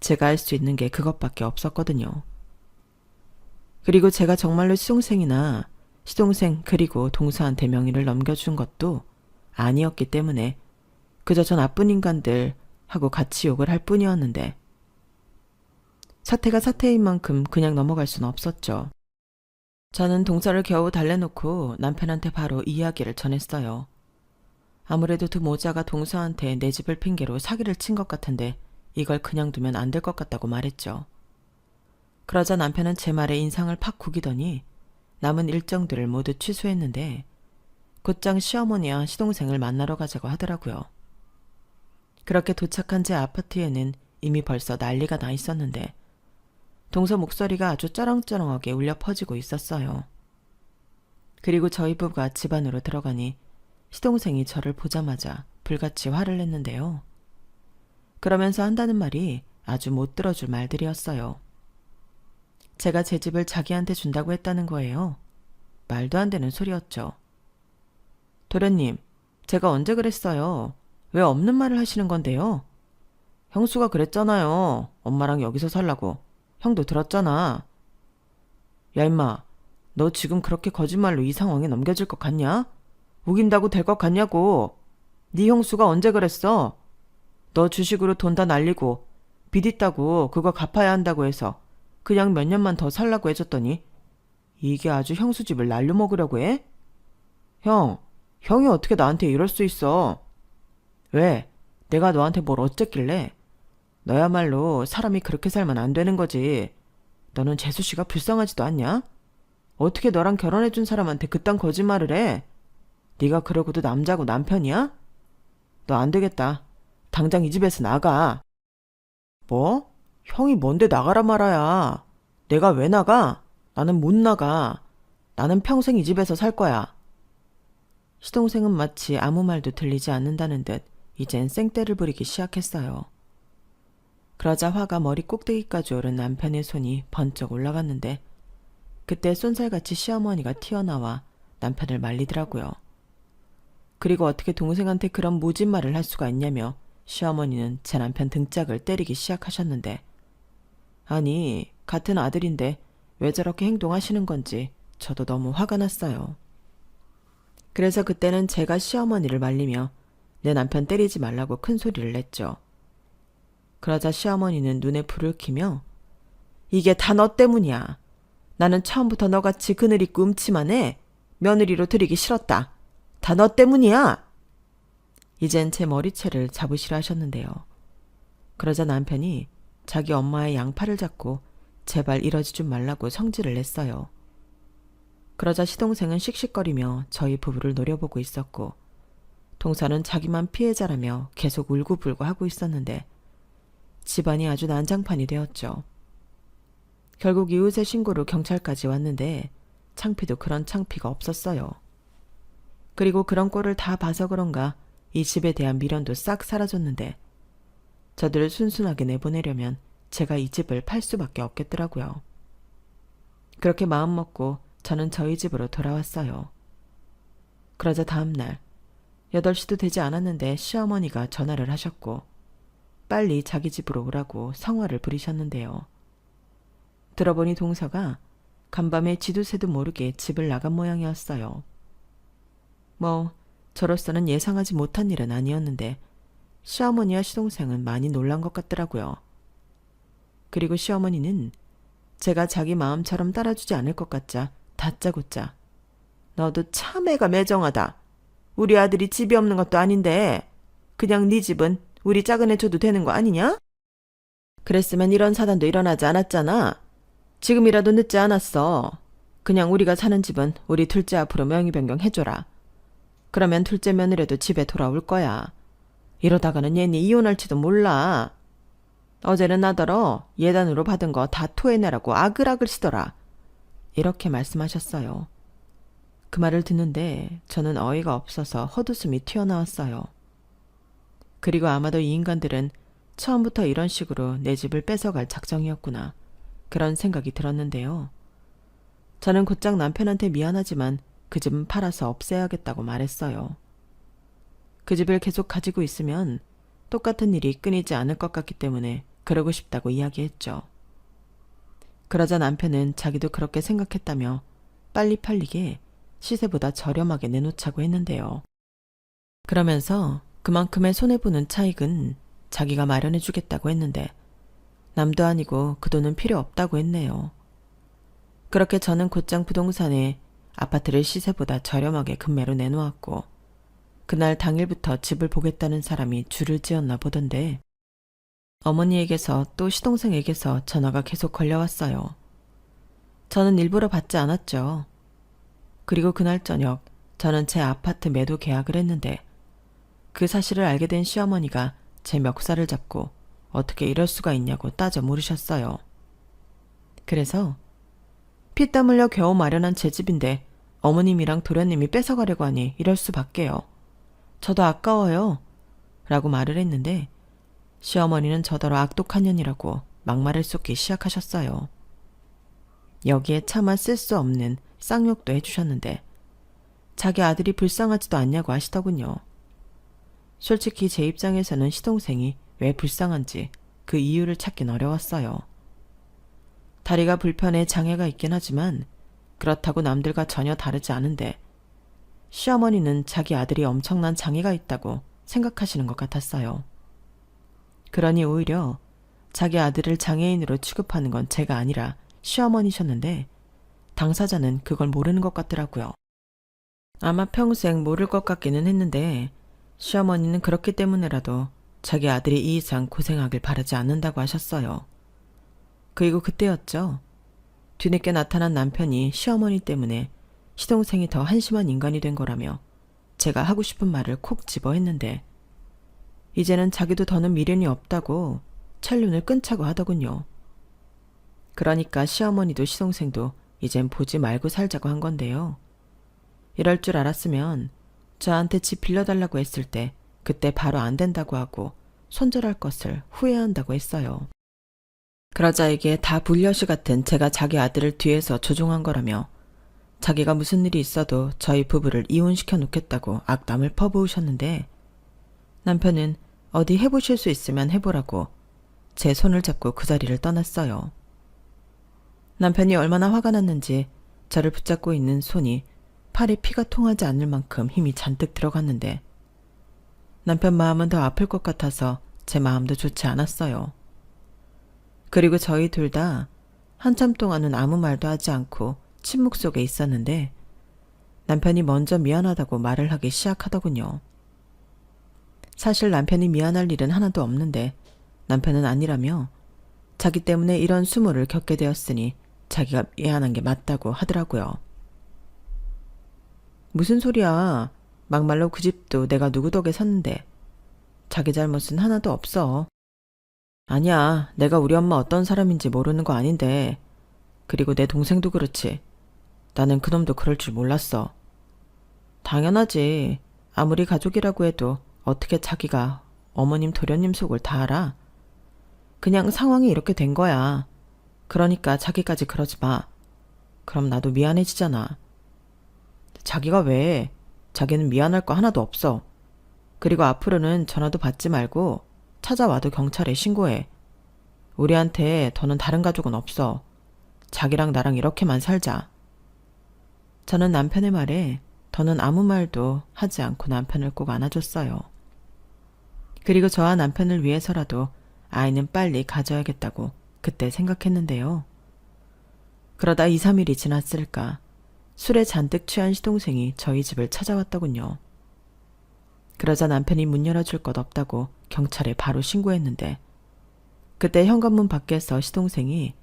제가 할 수 있는 게 그것밖에 없었거든요. 그리고 제가 정말로 시동생이나 시동생 그리고 동서한테 명의를 넘겨준 것도 아니었기 때문에 그저 저 나쁜 인간들 하고 같이 욕을 할 뿐이었는데 사태가 사태인 만큼 그냥 넘어갈 수는 없었죠. 저는 동서를 겨우 달래놓고 남편한테 바로 이야기를 전했어요. 아무래도 두 모자가 동서한테 내 집을 핑계로 사기를 친 것 같은데 이걸 그냥 두면 안 될 것 같다고 말했죠. 그러자 남편은 제 말에 인상을 팍 구기더니 남은 일정들을 모두 취소했는데 곧장 시어머니와 시동생을 만나러 가자고 하더라고요. 그렇게 도착한 제 아파트에는 이미 벌써 난리가 나 있었는데 동서 목소리가 아주 쩌렁쩌렁하게 울려 퍼지고 있었어요. 그리고 저희 부부가 집 안으로 들어가니 시동생이 저를 보자마자 불같이 화를 냈는데요. 그러면서 한다는 말이 아주 못 들어줄 말들이었어요. 제가 제 집을 자기한테 준다고 했다는 거예요. 말도 안 되는 소리였죠. 도련님, 제가 언제 그랬어요? 왜 없는 말을 하시는 건데요? 형수가 그랬잖아요. 엄마랑 여기서 살라고. 형도 들었잖아. 야 임마, 너 지금 그렇게 거짓말로 이 상황에 넘겨질 것 같냐? 우긴다고 될 것 같냐고. 네 형수가 언제 그랬어? 너 주식으로 돈 다 날리고 빚 있다고 그거 갚아야 한다고 해서 그냥 몇 년만 더 살라고 해줬더니 이게 아주 형수 집을 날려먹으려고 해? 형이 어떻게 나한테 이럴 수 있어? 왜? 내가 너한테 뭘 어쨌길래? 너야말로 사람이 그렇게 살면 안 되는 거지. 너는 재수씨가 불쌍하지도 않냐? 어떻게 너랑 결혼해준 사람한테 그딴 거짓말을 해? 네가 그러고도 남자고 남편이야? 너 안 되겠다. 당장 이 집에서 나가. 뭐? 형이 뭔데 나가라 말아야. 내가 왜 나가? 나는 못 나가. 나는 평생 이 집에서 살 거야. 시동생은 마치 아무 말도 들리지 않는다는 듯 이젠 생떼를 부리기 시작했어요. 그러자 화가 머리 꼭대기까지 오른 남편의 손이 번쩍 올라갔는데 그때 쏜살같이 시어머니가 튀어나와 남편을 말리더라고요. 그리고 어떻게 동생한테 그런 모진 말을 할 수가 있냐며 시어머니는 제 남편 등짝을 때리기 시작하셨는데 아니, 같은 아들인데 왜 저렇게 행동하시는 건지 저도 너무 화가 났어요. 그래서 그때는 제가 시어머니를 말리며 내 남편 때리지 말라고 큰 소리를 냈죠. 그러자 시어머니는 눈에 불을 켜며 이게 다 너 때문이야. 나는 처음부터 너같이 그늘 있고 음치만 해. 며느리로 들이기 싫었다. 다 너 때문이야. 이젠 제 머리채를 잡으시라 하셨는데요. 그러자 남편이 자기 엄마의 양팔을 잡고 제발 이러지 좀 말라고 성질을 냈어요. 그러자 시동생은 씩씩거리며 저희 부부를 노려보고 있었고 동서는 자기만 피해자라며 계속 울고불고 하고 있었는데 집안이 아주 난장판이 되었죠. 결국 이웃의 신고로 경찰까지 왔는데 창피도 그런 창피가 없었어요. 그리고 그런 꼴을 다 봐서 그런가 이 집에 대한 미련도 싹 사라졌는데 저들을 순순하게 내보내려면 제가 이 집을 팔 수밖에 없겠더라고요. 그렇게 마음먹고 저는 저희 집으로 돌아왔어요. 그러자 다음날 8시도 되지 않았는데 시어머니가 전화를 하셨고 빨리 자기 집으로 오라고 성화를 부리셨는데요. 들어보니 동서가 간밤에 지도새도 모르게 집을 나간 모양이었어요. 뭐 저로서는 예상하지 못한 일은 아니었는데 시어머니와 시동생은 많이 놀란 것 같더라고요. 그리고 시어머니는 제가 자기 마음처럼 따라주지 않을 것 같자 다짜고짜 너도 참 애가 매정하다. 우리 아들이 집이 없는 것도 아닌데 그냥 네 집은 우리 작은 애 줘도 되는 거 아니냐? 그랬으면 이런 사단도 일어나지 않았잖아. 지금이라도 늦지 않았어. 그냥 우리가 사는 집은 우리 둘째 앞으로 명의 변경해줘라. 그러면 둘째 며느리도 집에 돌아올 거야. 이러다가는 얘니 이혼할지도 몰라. 어제는 나더러 예단으로 받은 거 다 토해내라고 아글아글시더라. 이렇게 말씀하셨어요. 그 말을 듣는데 저는 어이가 없어서 헛웃음이 튀어나왔어요. 그리고 아마도 이 인간들은 처음부터 이런 식으로 내 집을 뺏어갈 작정이었구나. 그런 생각이 들었는데요. 저는 곧장 남편한테 미안하지만 그 집은 팔아서 없애야겠다고 말했어요. 그 집을 계속 가지고 있으면 똑같은 일이 끊이지 않을 것 같기 때문에 그러고 싶다고 이야기했죠. 그러자 남편은 자기도 그렇게 생각했다며 빨리 팔리게 시세보다 저렴하게 내놓자고 했는데요. 그러면서 그만큼의 손해보는 차익은 자기가 마련해주겠다고 했는데 남도 아니고 그 돈은 필요 없다고 했네요. 그렇게 저는 곧장 부동산에 아파트를 시세보다 저렴하게 금매로 내놓았고 그날 당일부터 집을 보겠다는 사람이 줄을 지었나 보던데 어머니에게서 또 시동생에게서 전화가 계속 걸려왔어요. 저는 일부러 받지 않았죠. 그리고 그날 저녁 저는 제 아파트 매도 계약을 했는데 그 사실을 알게 된 시어머니가 제 멱살을 잡고 어떻게 이럴 수가 있냐고 따져 물으셨어요. 그래서 피땀 흘려 겨우 마련한 제 집인데 어머님이랑 도련님이 뺏어가려고 하니 이럴 수밖에요. 저도 아까워요. 라고 말을 했는데 시어머니는 저더러 악독한 년이라고 막말을 쏟기 시작하셨어요. 여기에 차마 쓸 수 없는 쌍욕도 해주셨는데 자기 아들이 불쌍하지도 않냐고 하시더군요. 솔직히 제 입장에서는 시동생이 왜 불쌍한지 그 이유를 찾긴 어려웠어요. 다리가 불편해 장애가 있긴 하지만 그렇다고 남들과 전혀 다르지 않은데 시어머니는 자기 아들이 엄청난 장애가 있다고 생각하시는 것 같았어요. 그러니 오히려 자기 아들을 장애인으로 취급하는 건 제가 아니라 시어머니셨는데 당사자는 그걸 모르는 것 같더라고요. 아마 평생 모를 것 같기는 했는데 시어머니는 그렇기 때문에라도 자기 아들이 이 이상 고생하길 바라지 않는다고 하셨어요. 그리고 그때였죠. 뒤늦게 나타난 남편이 시어머니 때문에 시동생이 더 한심한 인간이 된 거라며 제가 하고 싶은 말을 콕 집어 했는데 이제는 자기도 더는 미련이 없다고 찰눈을 끊자고 하더군요. 그러니까 시어머니도 시동생도 이젠 보지 말고 살자고 한 건데요. 이럴 줄 알았으면 저한테 집 빌려달라고 했을 때 그때 바로 안 된다고 하고 손절할 것을 후회한다고 했어요. 그러자 이게 다 불려시 같은 제가 자기 아들을 뒤에서 조종한 거라며 자기가 무슨 일이 있어도 저희 부부를 이혼시켜 놓겠다고 악담을 퍼부으셨는데 남편은 어디 해보실 수 있으면 해보라고 제 손을 잡고 그 자리를 떠났어요. 남편이 얼마나 화가 났는지 저를 붙잡고 있는 손이 팔에 피가 통하지 않을 만큼 힘이 잔뜩 들어갔는데 남편 마음은 더 아플 것 같아서 제 마음도 좋지 않았어요. 그리고 저희 둘 다 한참 동안은 아무 말도 하지 않고 침묵 속에 있었는데 남편이 먼저 미안하다고 말을 하기 시작하더군요. 사실 남편이 미안할 일은 하나도 없는데 남편은 아니라며 자기 때문에 이런 수모를 겪게 되었으니 자기가 미안한 게 맞다고 하더라고요. 무슨 소리야. 막말로 그 집도 내가 누구 덕에 샀는데 자기 잘못은 하나도 없어. 아니야. 내가 우리 엄마 어떤 사람인지 모르는 거 아닌데 그리고 내 동생도 그렇지. 나는 그놈도 그럴 줄 몰랐어. 당연하지. 아무리 가족이라고 해도 어떻게 자기가 어머님 도련님 속을 다 알아? 그냥 상황이 이렇게 된 거야. 그러니까 자기까지 그러지 마. 그럼 나도 미안해지잖아. 자기가 왜? 자기는 미안할 거 하나도 없어. 그리고 앞으로는 전화도 받지 말고 찾아와도 경찰에 신고해. 우리한테 더는 다른 가족은 없어. 자기랑 나랑 이렇게만 살자. 저는 남편의 말에 더는 아무 말도 하지 않고 남편을 꼭 안아줬어요. 그리고 저와 남편을 위해서라도 아이는 빨리 가져야겠다고 그때 생각했는데요. 그러다 2, 3일이 지났을까 술에 잔뜩 취한 시동생이 저희 집을 찾아왔더군요. 그러자 남편이 문 열어줄 것 없다고 경찰에 바로 신고했는데 그때 현관문 밖에서 시동생이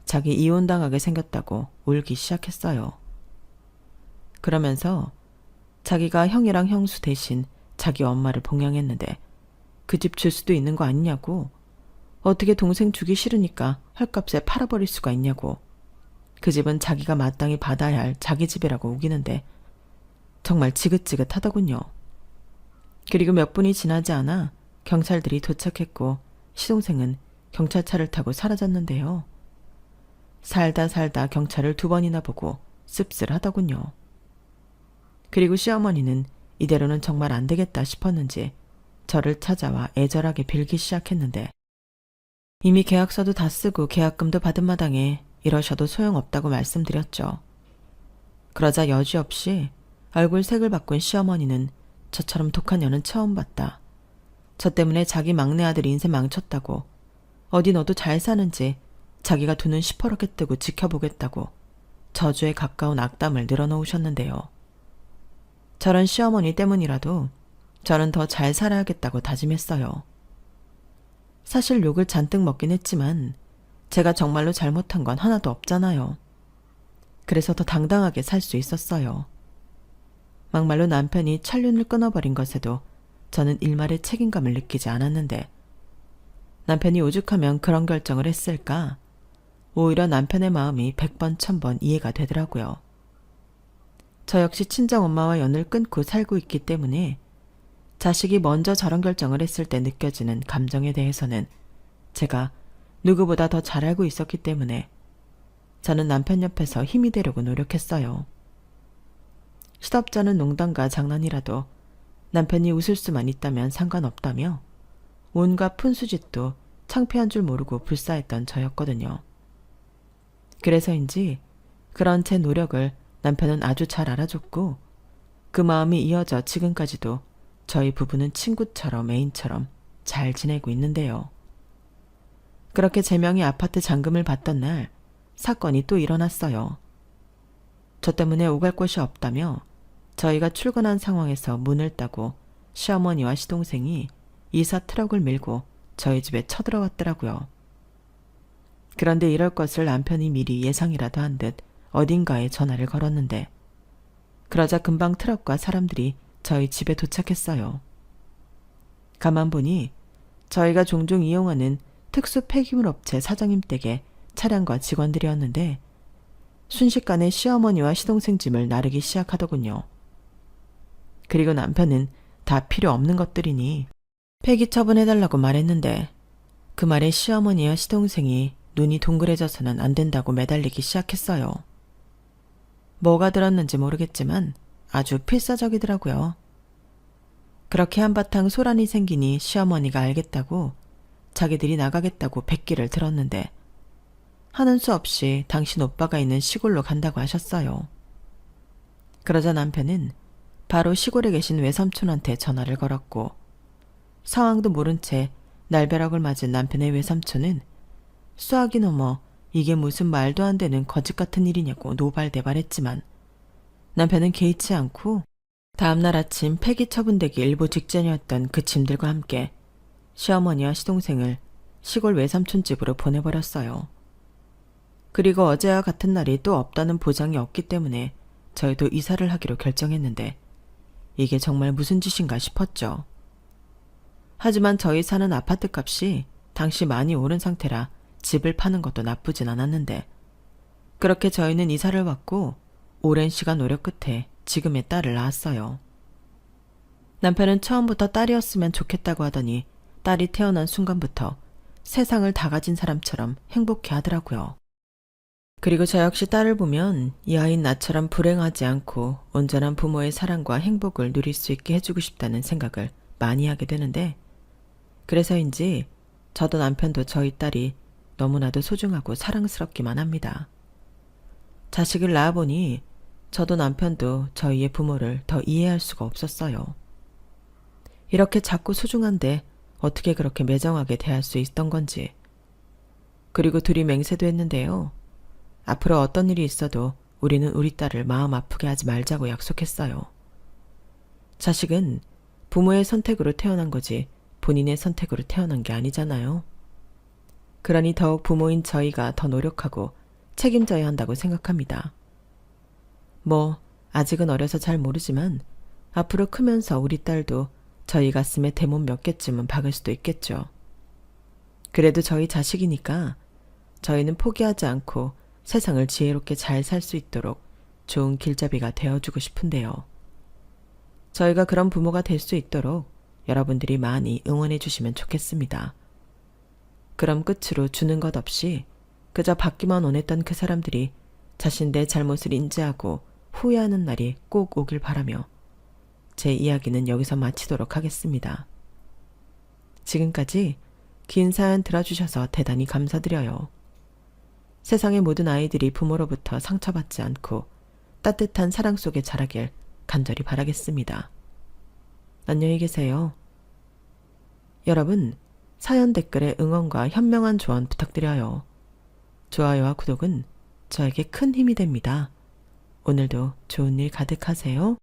자기 이혼당하게 생겼다고 울기 시작했어요. 그러면서 자기가 형이랑 형수 대신 자기 엄마를 봉양했는데 그 집 줄 수도 있는 거 아니냐고, 어떻게 동생 주기 싫으니까 헐값에 팔아버릴 수가 있냐고, 그 집은 자기가 마땅히 받아야 할 자기 집이라고 우기는데 정말 지긋지긋하더군요. 그리고 몇 분이 지나지 않아 경찰들이 도착했고 시동생은 경찰차를 타고 사라졌는데요. 살다 경찰을 2번이나 보고 씁쓸하더군요. 그리고 시어머니는 이대로는 정말 안 되겠다 싶었는지 저를 찾아와 애절하게 빌기 시작했는데, 이미 계약서도 다 쓰고 계약금도 받은 마당에 이러셔도 소용없다고 말씀드렸죠. 그러자 여지없이 얼굴 색을 바꾼 시어머니는 저처럼 독한 년은 처음 봤다, 저 때문에 자기 막내 아들 인생 망쳤다고, 어디 너도 잘 사는지 자기가 두 눈 시퍼렇게 뜨고 지켜보겠다고 저주에 가까운 악담을 늘어놓으셨는데요. 저런 시어머니 때문이라도 저는 더 잘 살아야겠다고 다짐했어요. 사실 욕을 잔뜩 먹긴 했지만 제가 정말로 잘못한 건 하나도 없잖아요. 그래서 더 당당하게 살 수 있었어요. 막말로 남편이 찰윤을 끊어버린 것에도 저는 일말의 책임감을 느끼지 않았는데, 남편이 오죽하면 그런 결정을 했을까? 오히려 남편의 마음이 100번 1000번 이해가 되더라고요. 저 역시 친정엄마와 연을 끊고 살고 있기 때문에 자식이 먼저 저런 결정을 했을 때 느껴지는 감정에 대해서는 제가 누구보다 더 잘 알고 있었기 때문에 저는 남편 옆에서 힘이 되려고 노력했어요. 시덥잖은 농담과 장난이라도 남편이 웃을 수만 있다면 상관없다며 온갖 푼수짓도 창피한 줄 모르고 불사했던 저였거든요. 그래서인지 그런 제 노력을 남편은 아주 잘 알아줬고 그 마음이 이어져 지금까지도 저희 부부는 친구처럼 애인처럼 잘 지내고 있는데요. 그렇게 제 명의 아파트 잔금을 받던 날 사건이 또 일어났어요. 저 때문에 오갈 곳이 없다며 저희가 출근한 상황에서 문을 따고 시어머니와 시동생이 이사 트럭을 밀고 저희 집에 쳐들어왔더라고요. 그런데 이럴 것을 남편이 미리 예상이라도 한 듯 어딘가에 전화를 걸었는데, 그러자 금방 트럭과 사람들이 저희 집에 도착했어요. 가만 보니 저희가 종종 이용하는 특수 폐기물 업체 사장님 댁의 차량과 직원들이었는데 순식간에 시어머니와 시동생 짐을 나르기 시작하더군요. 그리고 남편은 다 필요 없는 것들이니 폐기 처분해달라고 말했는데 그 말에 시어머니와 시동생이 눈이 동그래져서는 안 된다고 매달리기 시작했어요. 뭐가 들었는지 모르겠지만 아주 필사적이더라고요. 그렇게 한바탕 소란이 생기니 시어머니가 알겠다고 자기들이 나가겠다고 백기를 들었는데 하는 수 없이 당신 오빠가 있는 시골로 간다고 하셨어요. 그러자 남편은 바로 시골에 계신 외삼촌한테 전화를 걸었고, 상황도 모른 채 날벼락을 맞은 남편의 외삼촌은 수학이 넘어 이게 무슨 말도 안 되는 거짓 같은 일이냐고 노발대발했지만 남편은 개의치 않고 다음날 아침 폐기 처분되기 일보 직전이었던 그 짐들과 함께 시어머니와 시동생을 시골 외삼촌 집으로 보내버렸어요. 그리고 어제와 같은 날이 또 없다는 보장이 없기 때문에 저희도 이사를 하기로 결정했는데 이게 정말 무슨 짓인가 싶었죠. 하지만 저희 사는 아파트 값이 당시 많이 오른 상태라 집을 파는 것도 나쁘진 않았는데, 그렇게 저희는 이사를 왔고 오랜 시간 노력 끝에 지금의 딸을 낳았어요. 남편은 처음부터 딸이었으면 좋겠다고 하더니 딸이 태어난 순간부터 세상을 다 가진 사람처럼 행복해 하더라고요. 그리고 저 역시 딸을 보면 이 아이는 나처럼 불행하지 않고 온전한 부모의 사랑과 행복을 누릴 수 있게 해주고 싶다는 생각을 많이 하게 되는데, 그래서인지 저도 남편도 저희 딸이 너무나도 소중하고 사랑스럽기만 합니다. 자식을 낳아보니 저도 남편도 저희의 부모를 더 이해할 수가 없었어요. 이렇게 작고 소중한데 어떻게 그렇게 매정하게 대할 수 있던 건지. 그리고 둘이 맹세도 했는데요. 앞으로 어떤 일이 있어도 우리는 우리 딸을 마음 아프게 하지 말자고 약속했어요. 자식은 부모의 선택으로 태어난 거지 본인의 선택으로 태어난 게 아니잖아요. 그러니 더욱 부모인 저희가 더 노력하고 책임져야 한다고 생각합니다. 아직은 어려서 잘 모르지만 앞으로 크면서 우리 딸도 저희 가슴에 대못 몇 개쯤은 박을 수도 있겠죠. 그래도 저희 자식이니까 저희는 포기하지 않고 세상을 지혜롭게 잘 살 수 있도록 좋은 길잡이가 되어주고 싶은데요. 저희가 그런 부모가 될 수 있도록 여러분들이 많이 응원해 주시면 좋겠습니다. 그럼 끝으로 주는 것 없이 그저 받기만 원했던 그 사람들이 자신들의 잘못을 인지하고 후회하는 날이 꼭 오길 바라며 제 이야기는 여기서 마치도록 하겠습니다. 지금까지 긴 사연 들어주셔서 대단히 감사드려요. 세상의 모든 아이들이 부모로부터 상처받지 않고 따뜻한 사랑 속에 자라길 간절히 바라겠습니다. 안녕히 계세요. 여러분, 사연 댓글에 응원과 현명한 조언 부탁드려요. 좋아요와 구독은 저에게 큰 힘이 됩니다. 오늘도 좋은 일 가득하세요.